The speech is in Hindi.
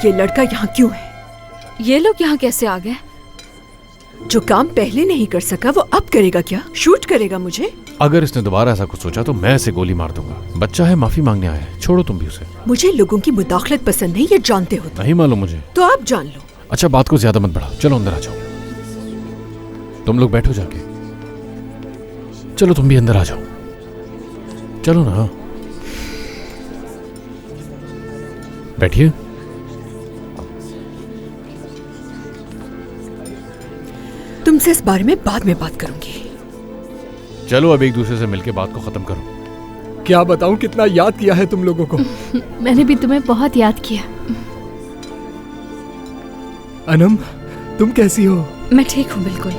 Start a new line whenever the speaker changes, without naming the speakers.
ये लड़का यहाँ क्यों है?
ये लोग यहाँ कैसे आ गए?
जो काम पहले नहीं कर सका वो अब करेगा क्या? शूट करेगा मुझे?
अगर इसने दोबारा ऐसा कुछ सोचा तो मैं इसे गोली मार दूंगा। बच्चा है, माफी मांगने आया है, छोड़ो तुम भी उसे।
मुझे लोगों की मुदाखलत पसंद नहीं, ये जानते हो।
नहीं मालूम मुझे।
तो आप जान लो।
अच्छा, बात को ज्यादा मत बढ़ाओ, चलो अंदर आ जाओ। तुम लोग बैठो जाके। चलो तुम भी अंदर आ जाओ, चलो ना, बैठिए।
तुमसे इस बारे में बाद में बात करूंगी।
चलो अब एक दूसरे से मिलके बात को खत्म करो।
क्या बताऊं कितना याद किया है तुम लोगों को।
मैंने भी तुम्हें बहुत याद किया।
अनम, तुम कैसी हो?
मैं ठीक हूँ बिल्कुल।